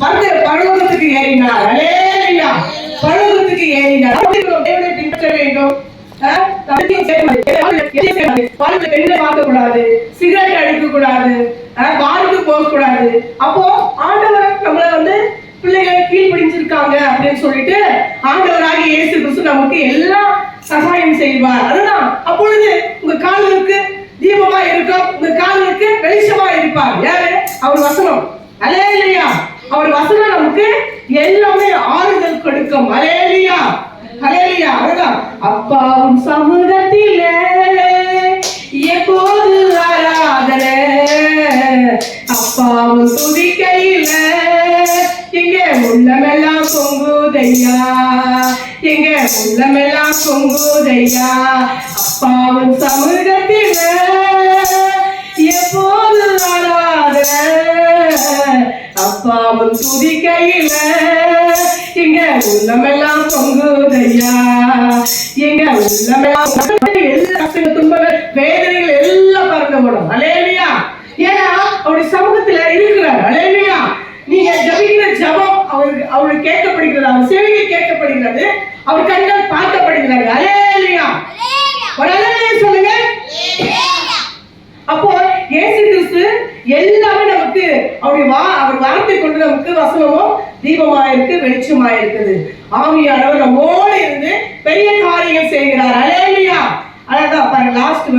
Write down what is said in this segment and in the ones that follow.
பரலோகத்துக்கு ஏறினார். அல்லேலூயா. பரலோகத்துக்கு ஏறினார். தேவனை பின்பற்ற வேண்டும். பெண்ணை பார்க்க கூடாது, சிகரெட் அடிக்க கூடாது, பாருக்கு போக கூடாது. அப்போ ஆண்டவர் நம்மள பிள்ளைகள் கீழ்படிஞ்சிருக்காங்க அப்படின்னு சொல்லிட்டு ஆண்டவராகிய இயேசு கிறிஸ்து நமக்கு எல்லாம் சகாயம் செய்வார். அதுதான் அப்பொழுது உங்க கால்களுக்கு தீபமா இருக்கும், உங்க கால்களுக்கு வெளிச்சமா இருப்பார். யாரு? அவர் வசனம். அல்லேலூயா. அவர் வசனம் நமக்கு எல்லாமே ஆறுதல் கொடுக்கும். அல்லேலூயா. அல்லேலூயா. அதுதான் அப்பாவும் சமூகத்திலே எப்போது ஆராதனை, அப்பாவும் துதிக்கையில எங்க உள்ளமெல்லாம் பொங்குதையா, எங்க உள்ளமெல்லாம் பொங்குதையா. அப்பாவும் சமூகத்தில எப்போது ஆராதனை, அப்பாவும் துதிக்கையில எங்க உள்ளமெல்லாம் பொங்குதையா, எங்க உள்ளமெல்லாம் எல்லா துன்பங்கள் வேதனைகள் எல்லாம் பறந்து போடும். அல்லேலூயா. ஏன்னா அவருடைய சமூகத்துல இருக்கிறார். அல்லேலூயா. நீங்க ஜபிக்கிற ஜபம் அவருக்கு கேட்கப்படுகிறது, அவர் செவிகள் கேட்கப்படுகிறது, அவர் கண்கள் பார்க்கப்படுகிறது. அல்லேலூயா. ஒரு அல்லேலூயா சொல்லுங்க. அப்போ இயேசு கிறிஸ்து எல்லாமே நமக்கு அவர் வார்த்தை கொண்டு நமக்கு வசனமும் தீபமா இருக்கு, வெளிச்சமா இருக்குது. ஆவியானவர் நம்மோடு இருந்து பெரிய காரியம் செய்கிறார். அல்லேலூயா. அதான் பாருங்க, லாஸ்ட்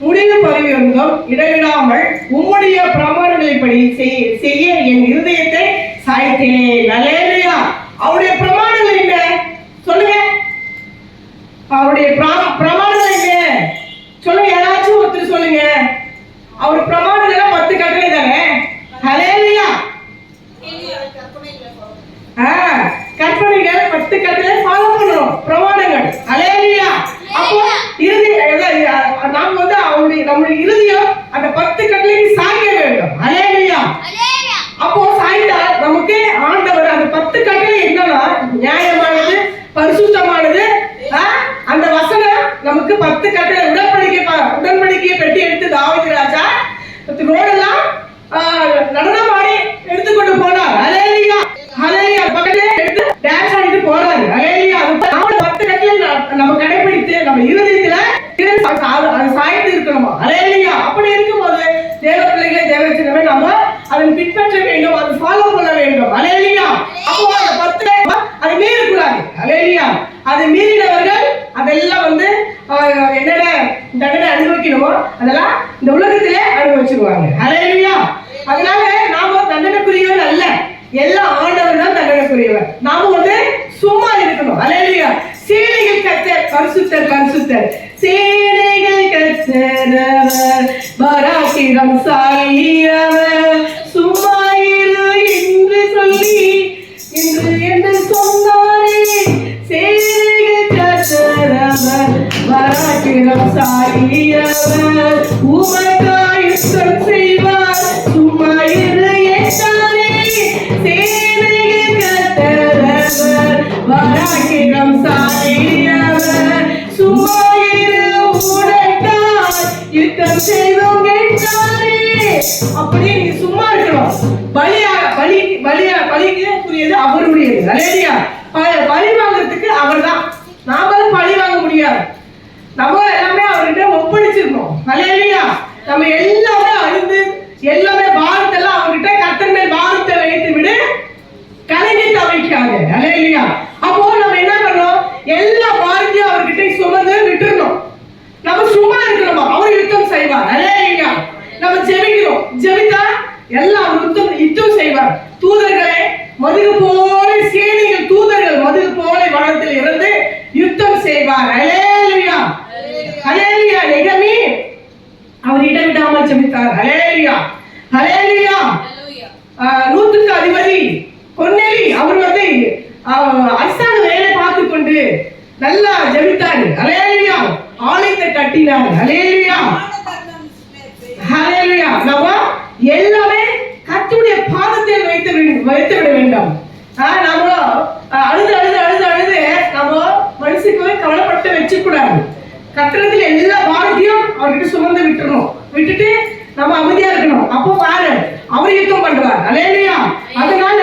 முடிவு பரிவிருந்தோம் இடைவிடாமல் உம்முடைய பிரமாணங்களின்படி செய்ய என் இருதயத்தை சாய்த்தேன். அல்லேலூயா. அவருடைய பிரமாணங்கள் என்ன சொல்லுங்க? அவருடைய பிரமாணங்கள் என்ன சொல்லுங்க? யாராச்சும் ஒருத்தர் சொல்லுங்க. அவர் பிரமாணங்கள் 10 கட்டளை தானே? அல்லேலூயா. கற்பனைகள் 10 கட்டளை ஃபாலோ பண்ணணும். பிரமாணங்கள். அல்லேலூயா. அப்போ நாம் நம்முடைய இருதயம் அந்த 10 கட்டளைக்கு சாய்க்க வேண்டும். அல்லேலூயா. அப்போ சாய்ந்தால் நமக்கு ஆண்டவர் அந்த 10 கட்டளை என்னன்னா நியாயமானது, பரிசுத்தமானது. அந்த வசனம் நமக்கு 10 கட்டளை உடன்படிக்கையை பெட்டி எடுத்து தாவீது ராஜா ரோடெல்லாம் நடனமாடி எடுத்துக்கொண்டு போனார். அல்லேலூயா. அல்லேலூயா. பக்கத்துல எடுத்து டான்ஸ் ஆடிட்டு போறாரு. அல்லேலூயா. 10 கட்டளை நம்ம கடைபிடித்து நம்ம இருதயத்துல சாய்த்து இருக்கணும். அல்லேலூயா. அப்படி இருக்கும்போது தேவ பிள்ளைகளை தேவச்சனமே நாம அதை பின்பற்ற வேண்டும், அதை ஃபாலோ பண்ண வேண்டும். அல்லேலூயா. அப்போ அந்த 10 அதை மீறக்கூடாது. அல்லேலூயா. அதை மீறினவர்கள் அதெல்லாம் என்னென்ன தண்டனை அனுபவிக்கணுமோ அதெல்லாம் இந்த உலகத்திலே அனுபவிச்சிருவாங்க. அல்லேலூயா. அதனால நாம தண்டனைக்குரியவர் அல்ல, எல்லா ஆண்டவர் தான் தண்டனைக்குரியவர். நாம சும்மா இருக்கணும். அல்லேலூயா. சேனைகள் கர்த்தர் பரிசுத்தர் பரிசுத்தர், சேனைகள் கர்த்தர் பராக்கிரம் சாலியவர், சும்மா இரு என்று சொல்லி இன்று என்று சொன்னாரே. சேனைகள் கர்த்தர் பராக்கிரம் சாலியவர், உமக்காய் யுத்தம் செய்வார், சும்மா இரு என்றாரே. சேனைகள் கர்த்தர் பராக்கிரம் சாலியவர், சும்மா இரு உடைத்தார் யுத்தம் செய்வோம் என்றாரே. அப்படியே நீங்க சும்மா இருக்கணும். பலிக்குரியது அவருடையது. அல்லேலூயா. பலி வாங்குறதுக்கு அவர் தான், நாமளும் பழி வாங்க முடியாது. நம்ம எல்லாமே அவர்கிட்ட ஒப்படைச்சிருக்கோம். அல்லேலூயா. நம்ம எல்லாமே அறிந்து எல்லாமே பாரத்தெல்லாம் அவர்கிட்ட கர்த்தர் மேல் பாரத்தை வைத்து விடு, கலங்கி தவிக்காங்க. அல்லேலூயா. அப்போ நம்ம என்ன பண்ணணும்? எல்லா பாரத்தையும் அவர்கிட்ட சுமந்து விட்டுறணும். நம்ம சும்மா இருக்கணுமா? அவர் யுத்தம் செய்வார். அல்லேலூயா. நம்ம ஜெபிக்கிறோம், ஜெபித்தா எல்லாம் யுத்தம் செய்வார். தூதர்களே மதுகு போல சேனைகள், தூதர்கள் மதுகு போல வானத்தில் இருந்து யுத்தம் செய்வார். அல்லேலூயா. அல்லேலூயா. நெகமி அவர் இடவிடாமல் ஜெபித்தார். அல்லேலூயா. அல்லேலூயா. 100க்கு அதிபதி பொன்னேலி அவர் அரசாங்க வேலை பார்த்து கொண்டு நல்லா ஜெபித்தாரு. அல்லேலூயா. ஆலயத்தை கட்டினார். அல்லேலூயா. அல்லேலூயா. நம்ம எல்லாமே கர்த்தருடைய பாதத்தில் வைத்து விட வேண்டும். நாம அழுது அழுது அழுது அழுது நம்ம மனசுக்கு கவலைப்பட்டு வச்சு கூடாது. கர்த்தரத்தில் எல்லா பாரத்தையும் அவர்கிட்ட சுமந்து விட்டுறணும். விட்டுட்டு நம்ம அமைதியா இருக்கணும். அப்போ பாரு அவர் யுத்தம் பண்றார். அல்லேலூயா. அதனால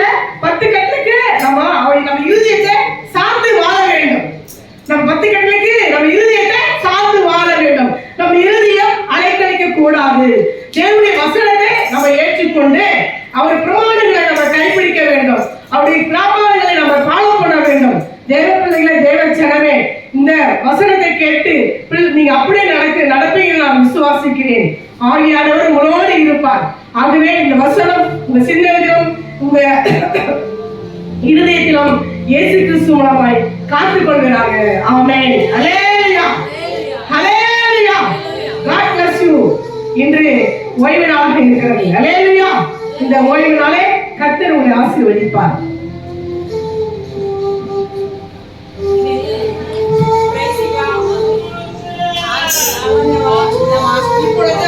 வசனத்தை கேட்டு நீங்க அப்படியே நடப்பீங்க நான் விசுவாசிக்கிறேன். ஆவியானவர் உங்களோடு இருப்பார். ஆகவே இந்த வசனம் உங்க சிந்தனையிலும் உங்க இருதயத்திலும் இயேசு கிறிஸ்து மூலமாய் காத்துக் கொள்கிறாங்க. ஆமென். ஹல்லேலூயா, ஹல்லேலூயா. God bless you. இன்று ஓய்வு நாளாக இருக்கிறது. ஹல்லேலூயா. இந்த ஓய்வு நாளை கர்த்தர் உங்களை ஆசீர்வதிப்பார். இப்பொழுது